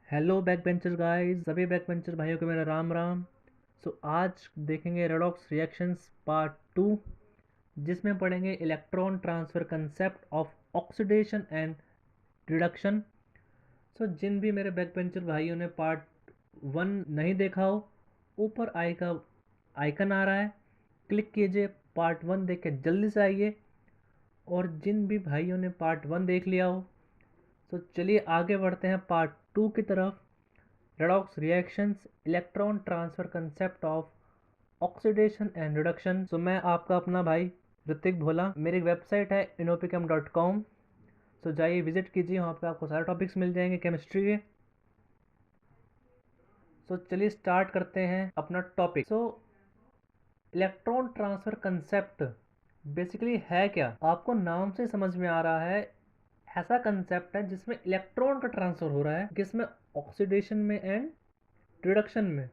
Hello back benchers guys, सभी back bencher भाइयों को मेरा राम राम। आज देखेंगे रेडॉक्स रिएक्शंस पार्ट 2, जिसमें पढ़ेंगे electron transfer concept of oxidation and reduction. जिन भी मेरे बैक बेंचर भाइयों ने पार्ट 1 नहीं देखा हो, ऊपर आई का आइकन आ रहा है, क्लिक कीजिए, पार्ट 1 देख के जल्दी से आइए। और जिन भी भाइयों ने पार्ट 1 देख लिया हो, चलिए आगे बढ़ते हैं पार्ट 2 की तरफ। Redox reactions, electron transfer concept of oxidation and reduction. मैं आपका अपना भाई ऋतिक भोला। मेरी वेबसाइट है inopichem.com। जाइए विजिट कीजिए, वहाँ पे आपको सारे टॉपिक्स मिल जाएंगे केमिस्ट्री के। चलिए स्टार्ट करते हैं अपना topic. Electron transfer concept basically है क्या? आपको नाम से समझ में आ रहा है, ऐसा कंसेप्ट है जिसमें इलेक्ट्रॉन का ट्रांसफर हो रहा है, किसमें? ऑक्सीडेशन में एंड रिडक्शन में।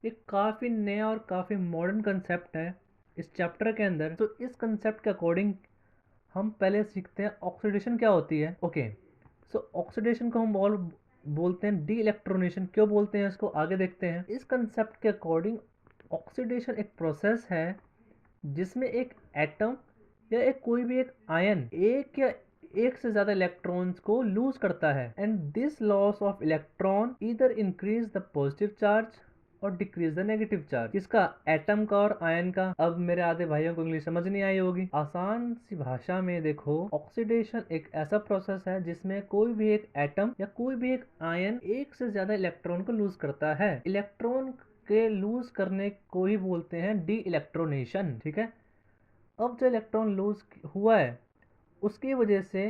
ये काफ़ी नया और काफ़ी मॉडर्न कंसेप्ट है इस चैप्टर के अंदर। इस कंसेप्ट के अकॉर्डिंग हम पहले सीखते हैं ऑक्सीडेशन क्या होती है। ओके, ऑक्सीडेशन को हम बोलते हैं डी इलेक्ट्रोनेशन। क्यों बोलते हैं इसको, आगे देखते हैं। इस कंसेप्ट के अकॉर्डिंग ऑक्सीडेशन एक प्रोसेस है जिसमें एक एटम या कोई भी एक आयन एक या एक से ज्यादा इलेक्ट्रॉन्स को लूज करता है, and this loss of electron either increase the positive charge और डिक्रीज द नेगेटिव चार्ज। किसका? एटम का और आयन का। अब मेरे आधे भाइयों को इंग्लिश समझ नहीं आई होगी। आसान सी भाषा में देखो, ऑक्सीडेशन एक ऐसा प्रोसेस है जिसमें कोई भी एक एटम या कोई भी एक आयन एक से ज्यादा इलेक्ट्रॉन को लूज करता है। इलेक्ट्रॉन के लूज करने को ही बोलते हैं डी इलेक्ट्रोनेशन। ठीक है। अब जो इलेक्ट्रॉन लूज हुआ है उसकी वजह से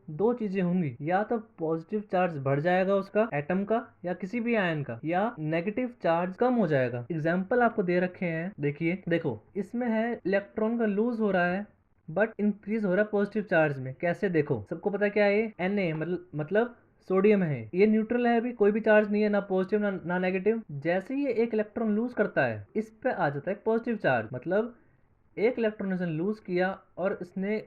दो चीजें होंगी, या तो पॉजिटिव चार्ज बढ़ जाएगा उसका, एटम का या किसी भी आयन का, या नेगेटिव चार्ज कम हो जाएगा। एग्जाम्पल आपको दे रखे हैं, देखिए। देखो, इसमें है इलेक्ट्रॉन का लूज हो रहा है बट इंक्रीज हो रहा है पॉजिटिव चार्ज में। कैसे? देखो, सबको पता क्या है, Na मतलब सोडियम है। ये न्यूट्रल है, अभी कोई भी चार्ज नहीं है, ना पॉजिटिव ना नेगेटिव। जैसे ही ये एक इलेक्ट्रॉन लूज करता है, इस पे आ जाता है पॉजिटिव चार्ज। मतलब एक इलेक्ट्रॉन इसने लूज किया और इसने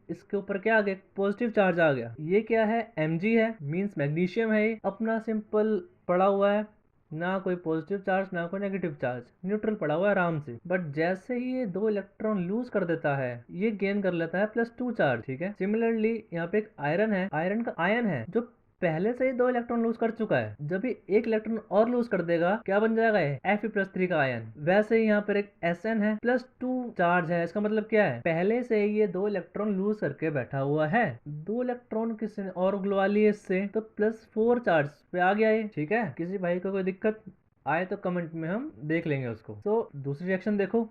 इसके ऊपर क्या आ गया? पॉजिटिव चार्ज आ गया। ये क्या है? Mg है, मींस मैग्नीशियम है। ये अपना सिंपल पड़ा हुआ है, ना कोई पॉजिटिव चार्ज ना कोई नेगेटिव चार्ज, न्यूट्रल पड़ा हुआ है आराम से। बट जैसे ही ये दो इलेक्ट्रॉन लूज कर देता है, ये गेन कर लेता है +2 चार्ज। ठीक है। सिमिलरली यहाँ पे एक आयरन है, आयरन का आयन है जो पहले से ही दो इलेक्ट्रॉन लूज कर चुका है। जब भी एक इलेक्ट्रॉन और लूज कर देगा, क्या बन जाएगा? ये Fe+3 का आयन। वैसे ही यहाँ पर एक Sn है, +2 चार्ज है। इसका मतलब क्या है? पहले से ही ये दो इलेक्ट्रॉन लूज करके बैठा हुआ है। दो इलेक्ट्रॉन किसी ने और उगलवा लिए इससे, तो +4 चार्ज पे आ गया ये। ठीक है। किसी भाई को कोई दिक्कत आए तो कमेंट में हम देख लेंगे उसको। दूसरी रिएक्शन देखो।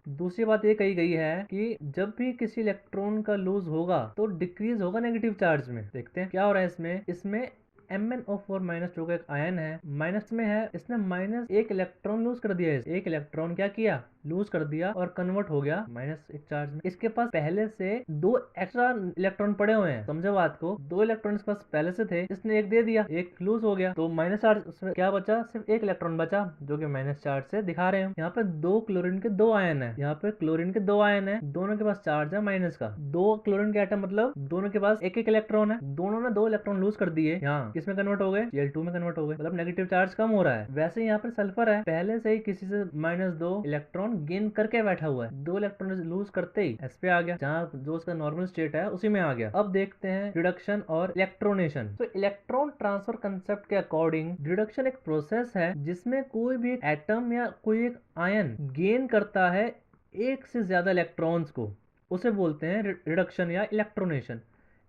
दूसरी बात ये कही गई है कि जब भी किसी इलेक्ट्रॉन का लूज होगा तो डिक्रीज होगा नेगेटिव चार्ज में। देखते हैं क्या हो रहा है इसमें MnO4- जो एक आयन है, माइनस में है। इसने -1 इलेक्ट्रॉन लूज कर दिया है। एक इलेक्ट्रॉन क्या किया? लूज कर दिया और कन्वर्ट हो गया -1 चार्ज में। इसके पास पहले से दो एक्स्ट्रा इलेक्ट्रॉन पड़े हुए हैं। समझो बात को, दो इलेक्ट्रॉन इसके पास पहले से थे, इसने एक दे दिया, एक लूज हो गया, तो माइनस चार्ज। उसमें क्या बचा? सिर्फ एक इलेक्ट्रॉन बचा, जो कि माइनस चार्ज से दिखा रहे हैं। यहाँ पे दो क्लोरीन के दो आयन है, यहाँ पे क्लोरीन के दो आयन है, दोनों के पास चार्ज है माइनस का। दो क्लोरीन के एटम मतलब दोनों के पास एक एक इलेक्ट्रॉन है। दोनों ने दो इलेक्ट्रॉन लूज कर दिए, यहाँ किसमें कन्वर्ट हो गए? Cl2 में कन्वर्ट हो गए, मतलब नेगेटिव चार्ज कम हो रहा है। वैसे यहाँ पर सल्फर है, पहले से ही किसी से -2 इलेक्ट्रॉन गेन करके बैठा हुआ है। दो इलेक्ट्रॉन लूज करते ही एस पे आ गया, जहाँ जो उसका नॉर्मल स्टेट है उसी में आ गया। अब देखते हैं रिडक्शन और इलेक्ट्रोनेशन। तो इलेक्ट्रॉन ट्रांसफर कंसेप्ट के अकॉर्डिंग रिडक्शन एक प्रोसेस है जिसमें कोई भी एटम या कोई एक आयन गेन करता है एक से ज्यादा इलेक्ट्रॉन्स को, उसे बोलते हैं रिडक्शन या electronation.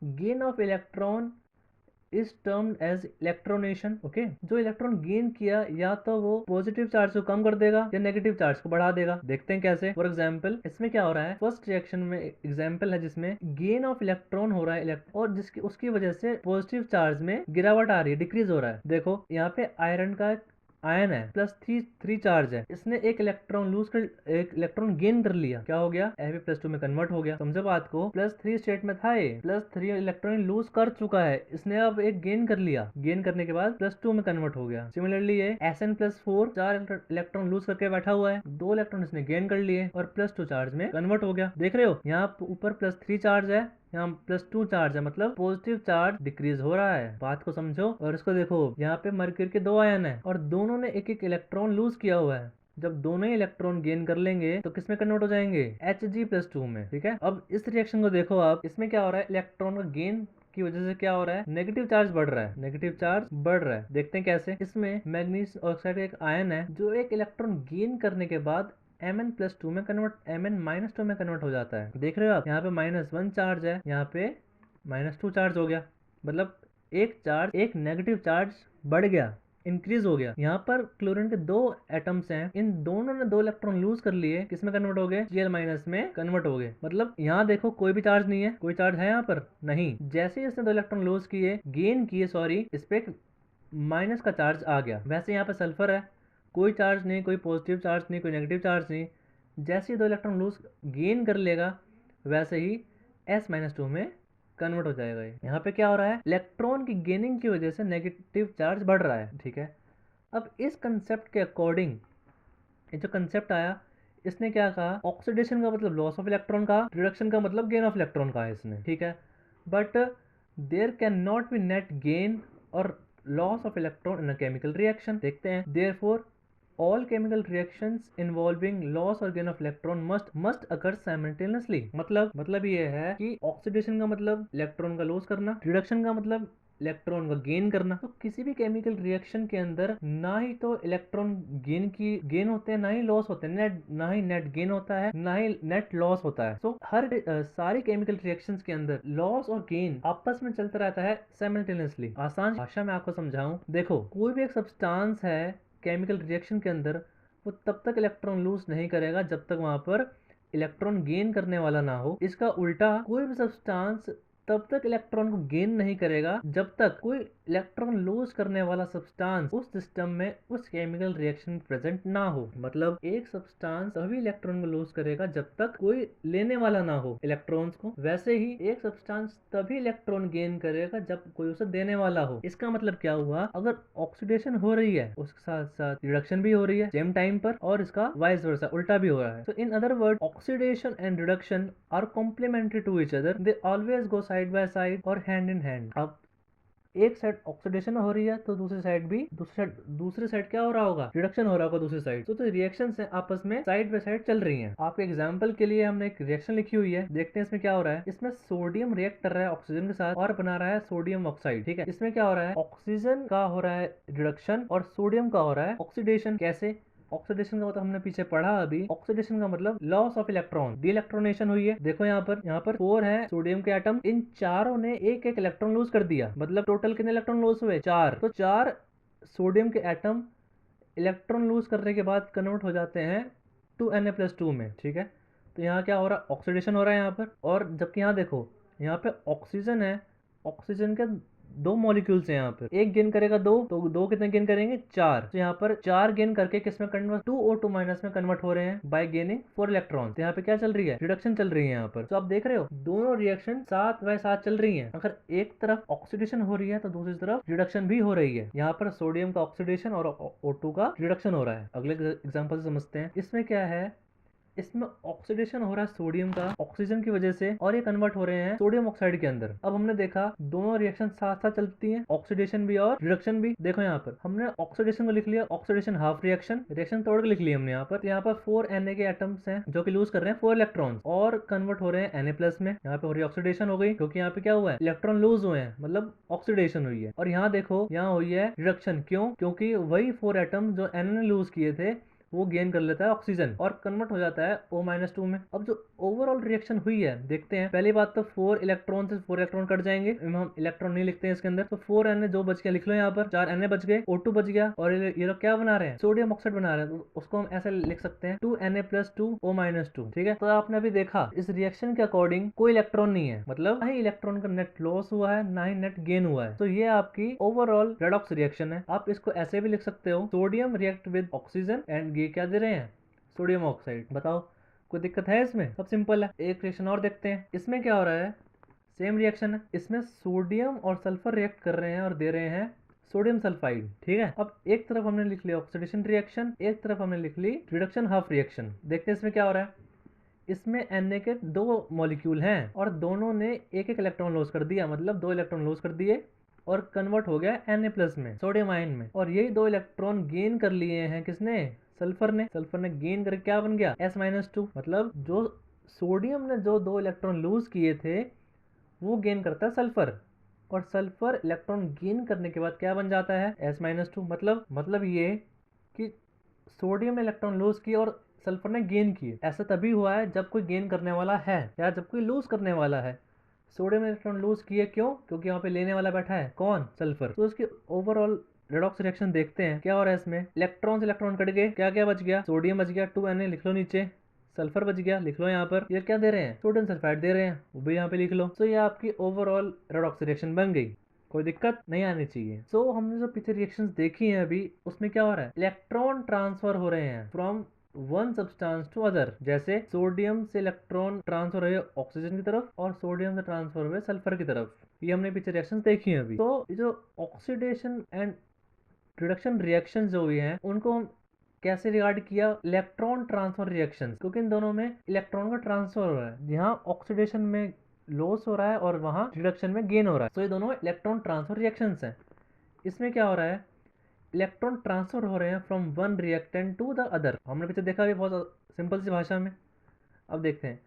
Gain of electron is termed as electronation. Okay, जो इलेक्ट्रॉन गेन किया, या तो वो पॉजिटिव चार्ज को कम कर देगा या नेगेटिव चार्ज को बढ़ा देगा। देखते हैं कैसे। फॉर एग्जांपल, इसमें क्या हो रहा है? फर्स्ट रिएक्शन में एग्जांपल है जिसमें गेन ऑफ इलेक्ट्रॉन हो रहा है, और जिसकी उसकी वजह से पॉजिटिव चार्ज में गिरावट आ रही है, डिक्रीज हो रहा है। देखो, यहाँ पे आयरन का आयन है, +3 चार्ज है। इसने एक इलेक्ट्रॉन लूज कर, एक इलेक्ट्रॉन गेन कर लिया, क्या हो गया? Fe+2 में कन्वर्ट हो गया। समझो बात को, +3 स्टेट में था ये, +3 इलेक्ट्रॉन लूज कर चुका है, इसने अब एक गेन कर लिया, गेन करने के बाद +2 में कन्वर्ट हो गया। सिमिलरली ये Sn+4 4 इलेक्ट्रॉन लूज करके बैठा हुआ है, दो इलेक्ट्रॉन इसने गेन कर लिए और +2 चार्ज में कन्वर्ट हो गया। देख रहे हो, यहाँ ऊपर +3 चार्ज है, यहाँ +2 चार्ज है, मतलब पॉजिटिव चार्ज डिक्रीज हो रहा है। बात को समझो और इसको देखो, यहाँ पे मरक्यूरी के 2 आयन है और दोनों ने एक एक इलेक्ट्रॉन लूज किया हुआ है। जब दोनों ही इलेक्ट्रॉन गेन कर लेंगे तो किस में कन्वर्ट हो जाएंगे, Hg+2 में। ठीक है, अब इस रिएक्शन को देखो आप, इसमें क्या हो रहा है, इलेक्ट्रॉन का गेन की वजह से क्या हो रहा है, नेगेटिव चार्ज बढ़ रहा है, नेगेटिव चार्ज बढ़ रहा है। देखते हैं कैसे। इसमें मैग्नीज ऑक्साइड का एक आयन है जो एक इलेक्ट्रॉन गेन करने के बाद Mn+2 में कन्वर्ट Mn-2 में कन्वर्ट हो जाता है। देख रहे हो आप, यहाँ पे -1 चार्ज है, यहाँ पे -2 चार्ज हो गया, मतलब एक चार्ज, एक नेगेटिव चार्ज बढ़ गया, इंक्रीज हो गया। यहाँ पर क्लोरीन के 2 एटम्स हैं, इन दोनों ने 2 इलेक्ट्रॉन लूज कर लिए, किसमें कन्वर्ट हो गए, Cl- में कन्वर्ट हो गए। मतलब यहाँ देखो कोई भी चार्ज नहीं है, कोई चार्ज है यहाँ पर नहीं। जैसे ही इसने 2 इलेक्ट्रॉन लूज किए, गेन किए सॉरी, इस पे माइनस का चार्ज आ गया। वैसे यहाँ पे सल्फर है, कोई चार्ज नहीं, कोई पॉजिटिव चार्ज नहीं, कोई नेगेटिव चार्ज नहीं। जैसे ही 2 इलेक्ट्रॉन लूज गेन कर लेगा वैसे ही S-2 में कन्वर्ट हो जाएगा। यहाँ पे क्या हो रहा है, इलेक्ट्रॉन की गेनिंग की वजह से नेगेटिव चार्ज बढ़ रहा है। ठीक है, अब इस कंसेप्ट के अकॉर्डिंग ये जो कंसेप्ट आया, इसने क्या कहा, ऑक्सीडेशन का मतलब लॉस ऑफ इलेक्ट्रॉन का, रिडक्शन का मतलब गेन ऑफ इलेक्ट्रॉन का है इसने। ठीक है, but there can not be net gain और loss of electron in a chemical reaction. देखते हैं, therefore all chemical reactions involving loss or gain of electron must occur simultaneously। मतलब ये है कि ऑक्सीडेशन का मतलब इलेक्ट्रॉन का लॉस करना, रिडक्शन का मतलब इलेक्ट्रॉन का गेन करना। तो किसी भी केमिकल रिएक्शन के अंदर ना ही तो इलेक्ट्रॉन गेन होते हैं, ना ही लॉस होते हैं, ना ही नेट गेन होता है, ना ही नेट लॉस होता है। सो हर सारी केमिकल रिएक्शंस के अंदर लॉस और गेन आपस में चलता रहता है साइमल्टेनियसली। आसान भाषा में आपको समझाऊं, देखो कोई भी एक सब्सटेंस है केमिकल रिएक्शन के अंदर, वो तब तक इलेक्ट्रॉन लूज नहीं करेगा जब तक वहां पर इलेक्ट्रॉन गेन करने वाला ना हो। इसका उल्टा, कोई भी सब्सटेंस तब तक इलेक्ट्रॉन को गेन नहीं करेगा जब तक कोई इलेक्ट्रॉन लूज करने वाला सब्सटेंस उस सिस्टम में, उस केमिकल रिएक्शन में प्रेजेंट ना हो। मतलब एक सब्सटेंस तभी इलेक्ट्रॉन को लूज करेगा जब तक कोई लेने वाला ना हो इलेक्ट्रॉन्स को। वैसे ही एक सब्सटेंस तभी इलेक्ट्रॉन गेन करेगा जब कोई उसे देने वाला हो। इसका मतलब क्या हुआ, अगर ऑक्सीडेशन हो रही है उसके साथ साथ रिडक्शन भी हो रही है सेम टाइम पर, और इसका वाइस वर्सा उल्टा भी हो रहा है। तो in other word, oxidation and reduction are complementary to each other, they always go side by side और हैंड इन हैंड। अब एक साइड ऑक्सीडेशन हो रही है तो दूसरी साइड भी, दूसरी साइड क्या हो रहा होगा, रिडक्शन हो रहा होगा दूसरी साइड। तो रिएक्शंस है आपस में साइड बाय साइड चल रही हैं। आपके एग्जांपल के लिए हमने एक रिएक्शन लिखी हुई है, देखते हैं इसमें क्या हो रहा है। इसमें सोडियम रिएक्ट कर रहा है ऑक्सीजन के साथ और बना रहा है सोडियम ऑक्साइड। ठीक है, इसमें क्या हो रहा है, ऑक्सीजन का हो रहा है रिडक्शन और सोडियम का हो रहा है ऑक्सीडेशन। कैसे, ऑक्सीडेशन का मतलब हमने पीछे पढ़ा अभी, ऑक्सीडेशन का मतलब लॉस ऑफ इलेक्ट्रॉन, डीइलेक्ट्रोनेशन हुई है। देखो यहाँ पर 4 है सोडियम के एटम, इन चारों ने एक एक इलेक्ट्रॉन लूज कर दिया। मतलब टोटल कितने इलेक्ट्रॉन लूज हुए, 4। तो 4 सोडियम के एटम इलेक्ट्रॉन लूज करने के बाद कन्वर्ट हो जाते हैं 2Na+2 में। ठीक है, तो यहाँ क्या हो रहा है, ऑक्सीडेशन हो रहा है यहाँ पर। और जबकि यहाँ देखो, यहाँ पे ऑक्सीजन है, ऑक्सीजन के 2 मॉलिक्यूल्स हैं यहाँ पर, एक गेन करेगा 2, तो 2 कितने गेन करेंगे, 4। तो यहाँ पर 4 गेन करके किसमें कन्वर्ट, 2O2 माइनस में कन्वर्ट हो रहे हैं बाय गेनिंग 4 इलेक्ट्रॉन। तो यहाँ पे क्या चल रही है, रिडक्शन चल रही है यहाँ पर। तो आप देख रहे हो दोनों रिएक्शन साथ बाय साथ चल रही है। अगर एक तरफ ऑक्सीडेशन हो रही है तो दूसरी तरफ रिडक्शन भी हो रही है। यहाँ पर सोडियम का ऑक्सीडेशन और O2 का रिडक्शन हो रहा है। अगले एग्जाम्पल से समझते हैं, इसमें क्या है, इसमें ऑक्सीडेशन हो रहा है सोडियम का ऑक्सीजन की वजह से और ये कन्वर्ट हो रहे हैं सोडियम ऑक्साइड के अंदर। अब हमने देखा दोनों रिएक्शन साथ साथ चलती हैं, ऑक्सीडेशन भी और रिडक्शन भी। देखो यहाँ पर हमने ऑक्सीडेशन को लिख लिया, ऑक्सीडेशन हाफ रिएक्शन, रिएक्शन तोड़ के लिख लिया हमने यहाँ पर। तो यहाँ पर 4 Na के एटम्स हैं जो कि लूज कर रहे हैं 4 इलेक्ट्रॉन्स और कन्वर्ट हो रहे हैं Na+ में। यहाँ पे हो रही है ऑक्सीडेशन हो गई, क्योंकि यहाँ पे क्या हुआ है, इलेक्ट्रॉन लूज हुए हैं, मतलब ऑक्सीडेशन हुई है। और यहाँ देखो, यहाँ हुई है रिडक्शन। क्यों, क्योंकि वही 4 एटम जो Na ने लूज किए थे वो गेन कर लेता है ऑक्सीजन और कन्वर्ट हो जाता है O-2 में। अब जो ओवरऑल रिएक्शन हुई है देखते हैं। पहली बात तो 4 इलेक्ट्रॉन से 4 इलेक्ट्रॉन कट जाएंगे, हम इलेक्ट्रॉन नहीं लिखते हैं इसके अंदर। तो 4 Na जो बच गया लिख लो यहाँ पर, 4 Na बच गए, O2 बच गया, और ये लोग क्या बना रहे हैं, सोडियम ऑक्साइड बना रहे हैं। तो उसको हम ऐसे लिख सकते हैं 2Na+2 O-2। ठीक है, तो आपने अभी देखा इस रिएक्शन के अकॉर्डिंग कोई इलेक्ट्रॉन नहीं है, मतलब ना ही इलेक्ट्रॉन का नेट लॉस हुआ है ना ही नेट गेन हुआ है। तो ये आपकी ओवरऑल रेडॉक्स रिएक्शन है। आप इसको ऐसे भी लिख सकते हो, sodium react with oxygen and ये क्या दे रहे हैं, सोडियम ऑक्साइड। बताओ कोई दिक्कत है इसमें, सब सिंपल है। एक रिएक्शन और देखते हैं, इसमें क्या हो रहा है, सेम रिएक्शन है, इसमें सोडियम और सल्फर रिएक्ट कर रहे हैं और दे रहे हैं सोडियम सल्फाइड। ठीक है, अब एक तरफ हमने लिख लिया ऑक्सीडेशन रिएक्शन, एक तरफ हमने लिख ली रिडक्शन हाफ रिएक्शन। देखते हैं इसमें क्या हो रहा है, इसमें Na के 2 मॉलिक्यूल हैं और दोनों ने एक एक इलेक्ट्रॉन लॉस कर दिया, मतलब 2 इलेक्ट्रॉन लॉस कर दिए और कन्वर्ट हो गया Na+ में, सोडियम आयन में। और यही 2 इलेक्ट्रॉन गेन कर लिए हैं किसने? सल्फर ने गेन करके क्या बन गया? S-2। मतलब जो सोडियम ने जो 2 इलेक्ट्रॉन लूज किए थे वो गेन करता है सल्फर, और सल्फर इलेक्ट्रॉन गेन करने के बाद क्या बन जाता है? S-2। मतलब ये कि सोडियम ने इलेक्ट्रॉन लूज किए और सल्फर ने गेन किए। ऐसा तभी हुआ है जब कोई गेन करने वाला है या जब कोई लूज करने वाला है। सोडियम ने इलेक्ट्रॉन लूज किए, क्यों? क्योंकि यहाँ पे लेने वाला बैठा है कौन? सल्फर। तो उसकी ओवरऑल रेडॉक्स रिएक्शन देखते हैं क्या हो रहा है इसमें। इलेक्ट्रॉन से इलेक्ट्रॉन कट गए, क्या क्या बच गया? सोडियम बच गया 2Na, लिख लो नीचे। सल्फर बच गया, लिख लो यहाँ पर। ये क्या दे रहे हैं? सोडियम सल्फाइड दे रहे हैं, वो भी यहाँ पे लिख लो। तो ये आपकी ओवरऑल रेडॉक्स रिएक्शन बन गई, कोई दिक्कत नहीं आनी चाहिए। सो हमने जो पीछे रिएक्शंस देखी हैं अभी, उसमें क्या हो रहा है? इलेक्ट्रॉन ट्रांसफर हो रहे हैं from one substance to other. जैसे सोडियम से इलेक्ट्रॉन ट्रांसफर हुए ऑक्सीजन की तरफ और सोडियम से ट्रांसफर हुए सल्फर की तरफ। ये हमने पीछे रिएक्शंस देखी हैं अभी। तो ये जो ऑक्सीडेशन एंड रिडक्शन रिएक्शंस जो हुई हैं उनको हम कैसे रिगार्ड किया? इलेक्ट्रॉन ट्रांसफर रिएक्शंस, क्योंकि इन दोनों में इलेक्ट्रॉन का ट्रांसफर हो रहा है। यहाँ ऑक्सीडेशन में लॉस हो रहा है और वहाँ रिडक्शन में गेन हो रहा है। तो ये दोनों इलेक्ट्रॉन ट्रांसफर रिएक्शंस हैं। इसमें क्या हो रहा है? इलेक्ट्रॉन ट्रांसफर हो रहे हैं from one reactant to the other. हमने पीछे देखा भी बहुत सिंपल सी भाषा में। अब देखते हैं,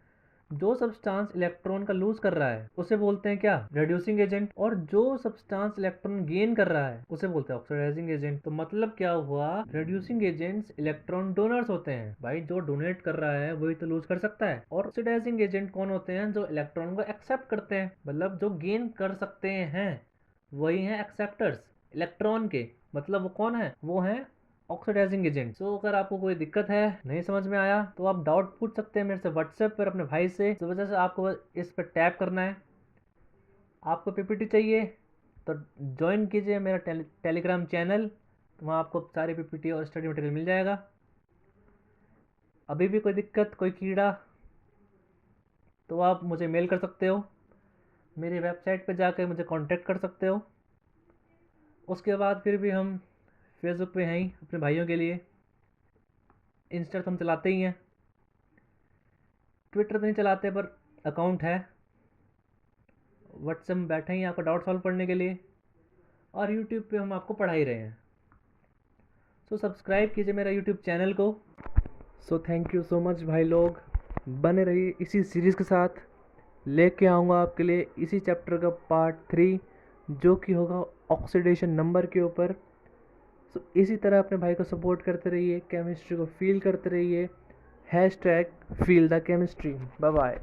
जो सब्सटेंस इलेक्ट्रॉन का लूज कर रहा है उसे बोलते हैं क्या? Reducing agent. और जो सब्सटेंस इलेक्ट्रॉन गेन कर रहा है उसे बोलते हैं ऑक्सीडाइजिंग एजेंट। तो मतलब क्या हुआ? रिड्यूसिंग एजेंट्स इलेक्ट्रॉन डोनर्स होते हैं। भाई जो डोनेट कर रहा है वही तो लूज कर सकता है। और ऑक्सीडाइजिंग एजेंट कौन होते हैं? जो इलेक्ट्रॉन को एक्सेप्ट करते हैं, मतलब जो गेन कर सकते हैं वही हैं एक्सेप्टर्स इलेक्ट्रॉन के। मतलब वो कौन है? वो है ऑक्सीडाइजिंग एजेंट। तो अगर आपको कोई दिक्कत है, नहीं समझ में आया, तो आप डाउट पूछ सकते हैं मेरे से व्हाट्सएप पर, अपने भाई से। तो वजह से आपको इस पर टैप करना है। आपको पीपीटी चाहिए तो ज्वाइन कीजिए मेरा टेलीग्राम चैनल, तो वहाँ आपको सारी पीपीटी और स्टडी मटेरियल मिल जाएगा। अभी भी कोई दिक्कत, कोई कीड़ा, तो आप मुझे मेल कर सकते हो, मेरी वेबसाइट पर जाकर मुझे कांटेक्ट कर सकते हो। उसके बाद फिर भी हम फेसबुक पे हैं ही अपने भाइयों के लिए, इंस्टा तो हम चलाते ही हैं, ट्विटर तो नहीं चलाते पर अकाउंट है, व्हाट्सएप में बैठे हैं आपका डाउट सॉल्व करने के लिए, और यूट्यूब पे हम आपको पढ़ा ही रहे हैं। सो सब्सक्राइब कीजिए मेरा यूट्यूब चैनल को। So thank you so much भाई लोग, बने रहिए इसी सीरीज़ के साथ। लेके आऊँगा आपके लिए इसी चैप्टर का पार्ट 3 जो कि होगा ऑक्सीडेशन नंबर के ऊपर। सो इसी तरह अपने भाई को सपोर्ट करते रहिए, केमिस्ट्री को फील करते रहिए। #Feel the chemistry. Bye bye.